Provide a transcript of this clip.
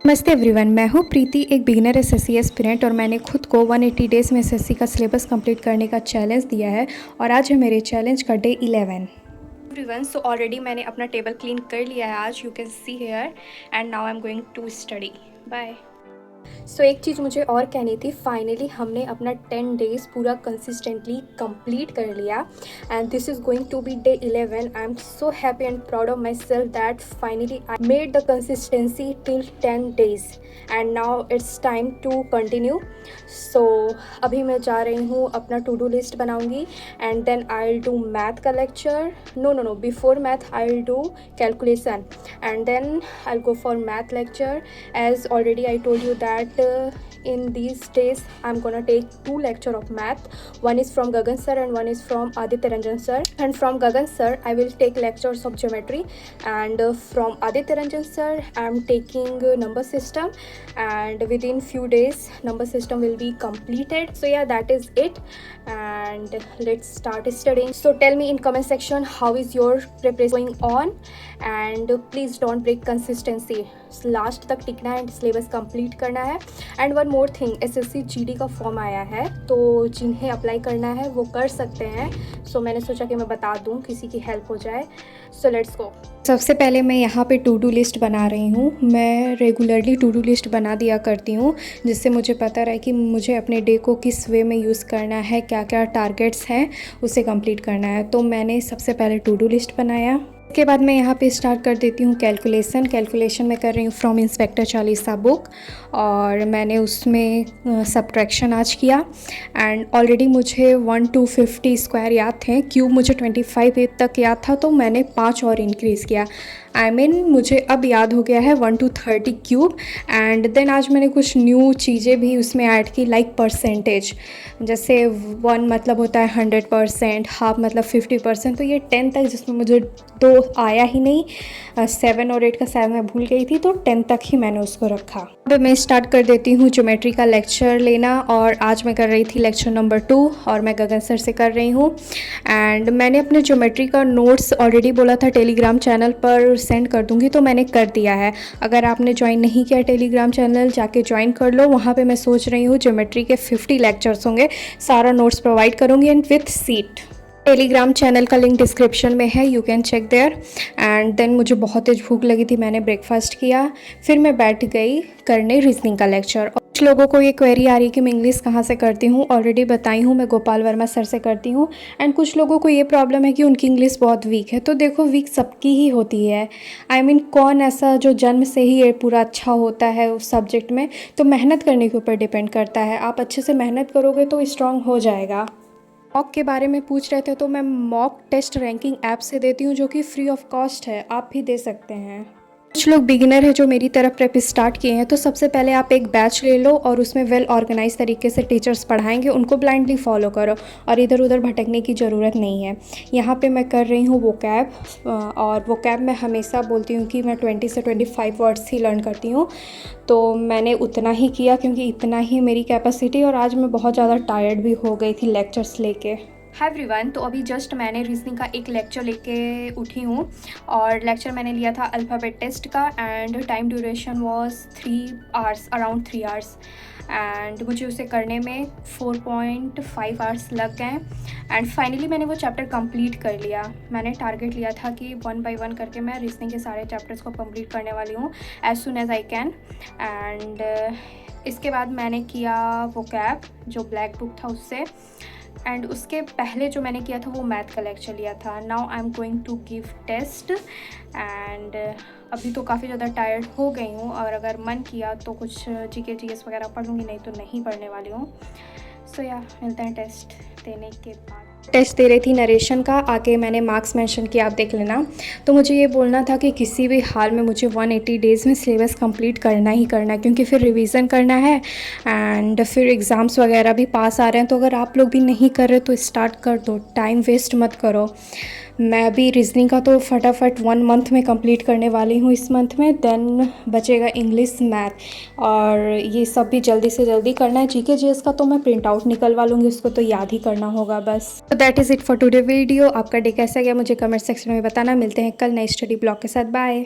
नमस्ते एवरीवन, मैं हूँ प्रीति, एक बिगिनर एसएससी एस्पिरेंट और मैंने खुद को 180 डेज़ में एसएससी का सिलेबस कंप्लीट करने का चैलेंज दिया है और आज है मेरे चैलेंज का डे 11। एवरीवन, सो ऑलरेडी मैंने अपना टेबल क्लीन कर लिया है आज, you can see here, and now I am going to study. Bye. So एक चीज़ मुझे और कहनी थी, फाइनली हमने अपना 10 डेज़ पूरा कंसिस्टेंटली कंप्लीट कर लिया and this is going to be day 11। I am so happy and proud of myself that finally I made the consistency till 10 days and now it's time to continue. So अभी मैं जा रही हूँ, अपना to do list बनाऊँगी and then I will do math का lecture. No before math I will do calculation and then I will go for math lecture. As already I told you that in these days I'm gonna take 2 lecture of math. One is from Gagan sir and one is from Aditya Ranjan sir. And from Gagan sir I will take lectures of geometry, and from Aditya Ranjan sir I'm taking number system, and within few days number system will be completed. So yeah, that is it, and let's start studying. So tell me in comment section how is your preparation going on, and please don't break consistency. Last तक टिकना है, syllabus complete करना है। And one more thing, SSC GD का form आया है, तो जिन्हें apply करना है वो कर सकते हैं। सो मैंने सोचा कि मैं बता दूं, किसी की हेल्प हो जाए। So let's go. सबसे पहले मैं यहाँ पे टू डू लिस्ट बना रही हूँ। मैं रेगुलरली टू डू लिस्ट बना दिया करती हूँ, जिससे मुझे पता रहे कि मुझे अपने डे को किस वे में यूज़ करना है, क्या क्या टारगेट्स हैं उसे कंप्लीट करना है। तो मैंने सबसे पहले टू डू लिस्ट बनाया। उसके बाद मैं यहाँ पे स्टार्ट कर देती हूँ कैलकुलेशन में कर रही हूँ फ्रॉम इंस्पेक्टर चालीसा बुक, और मैंने उसमें सब्ट्रैक्शन आज किया एंड ऑलरेडी मुझे 1 to 50 स्क्वायर याद थे, क्यूब मुझे 25 तक याद था, तो मैंने 5 और इंक्रीज़ किया। मुझे अब याद हो गया है 1 to 30 क्यूब। एंड देन आज मैंने कुछ न्यू चीज़ें भी उसमें ऐड की, लाइक परसेंटेज। जैसे 1 मतलब होता है 100%, हाफ मतलब 50%, तो ये 10 तक, जिसमें मुझे 2 आया ही नहीं, 7 और 8 का 7 मैं भूल गई थी, तो 10 तक ही मैंने उसको रखा। अब मैं स्टार्ट कर देती हूँ ज्योमेट्री का लेक्चर लेना, और आज मैं कर रही थी लेक्चर नंबर 2 और मैं गगन सर से कर रही हूँ। एंड मैंने अपने ज्योमेट्री का नोट्स ऑलरेडी बोला था टेलीग्राम चैनल पर सेंड कर दूँगी, तो मैंने कर दिया है। अगर आपने ज्वाइन नहीं किया टेलीग्राम चैनल, जाके ज्वाइन कर लो। वहाँ पे मैं सोच रही हूँ ज्योमेट्री के 50 लेक्चर्स होंगे, सारा नोट्स प्रोवाइड करूँगी and with seat. Telegram channel का लिंक डिस्क्रिप्शन में है, you can check there. And then मुझे बहुत तेज भूख लगी थी, मैंने ब्रेकफास्ट किया, फिर मैं बैठ गई करने रीजनिंग का लेक्चर। कुछ लोगों को ये क्वेरी आ रही है कि मैं इंग्लिश कहाँ से करती हूँ, ऑलरेडी बताई हूँ, मैं गोपाल वर्मा सर से करती हूँ। एंड कुछ लोगों को ये प्रॉब्लम है कि उनकी इंग्लिश बहुत वीक है, तो देखो वीक सबकी ही होती है। कौन ऐसा जो जन्म से ही ये पूरा अच्छा होता है उस सब्जेक्ट में, तो मेहनत करने के ऊपर डिपेंड करता है। आप अच्छे से मेहनत करोगे तो स्ट्रांग हो जाएगा। मॉक के बारे में पूछ रहे थे, तो मैं मॉक टेस्ट रैंकिंग ऐप से देती हूँ, जो कि फ्री ऑफ कॉस्ट है, आप भी दे सकते हैं। कुछ लोग बिगिनर हैं जो मेरी तरफ प्रेप स्टार्ट किए हैं, तो सबसे पहले आप एक बैच ले लो और उसमें वेल ऑर्गेनाइज तरीके से टीचर्स पढ़ाएंगे, उनको ब्लाइंडली फॉलो करो और इधर उधर भटकने की ज़रूरत नहीं है। यहाँ पे मैं कर रही हूँ वोकैब, और वोकैब मैं हमेशा बोलती हूँ कि मैं 20 से 25 वर्ड्स ही लर्न करती हूँ, तो मैंने उतना ही किया क्योंकि इतना ही मेरी कैपेसिटी, और आज मैं बहुत ज़्यादा टायर्ड भी हो गई थी लेक्चर्स लेके। हाय एवरीवन, तो अभी जस्ट मैंने रीजनिंग का एक लेक्चर लेके उठी हूँ, और लेक्चर मैंने लिया था अल्फ़ाबेट टेस्ट का, and time duration was 3 hours, around 3 hours, and मुझे उसे करने में 4.5 आवर्स लग गए। एंड फाइनली मैंने वो चैप्टर कंप्लीट कर लिया। मैंने टारगेट लिया था कि 1 by 1 करके मैं रीजनिंग के सारे चैप्टर्स को कंप्लीट करने वाली हूँ as soon as I can. And इसके बाद मैंने किया वोकैब, जो ब्लैक बुक था उससे, एंड उसके पहले जो मैंने किया था वो मैथ का लेक्चर लिया था। Now I am going to give test, and अभी तो काफ़ी ज़्यादा टायर्ड हो गई हूँ, और अगर मन किया तो कुछ जीके जीएस वगैरह पढ़ लूँगी, नहीं तो नहीं पढ़ने वाली हूँ। सो या मिलते हैं टेस्ट देने के बाद। टेस्ट दे रही थी नरेशन का, आके मैंने मार्क्स मेंशन किया, आप देख लेना। तो मुझे ये बोलना था कि किसी भी हाल में मुझे 180 डेज़ में सिलेबस कंप्लीट करना ही करना है, क्योंकि फिर रिवीजन करना है एंड फिर एग्ज़ाम्स वगैरह भी पास आ रहे हैं। तो अगर आप लोग भी नहीं कर रहे तो स्टार्ट कर दो, टाइम वेस्ट मत करो। मैं अभी रीजनिंग का तो फटाफट 1 मंथ में कंप्लीट करने वाली हूँ इस मंथ में, देन बचेगा इंग्लिश, मैथ, और ये सब भी जल्दी से जल्दी करना है। जीके जीएस का तो मैं प्रिंट आउट निकलवा लूँगी, उसको तो याद ही करना होगा बस। तो that is it for today video. आपका डे कैसा गया मुझे कमेंट सेक्शन में बताना। मिलते हैं कल नए स्टडी ब्लॉग के साथ। बाय।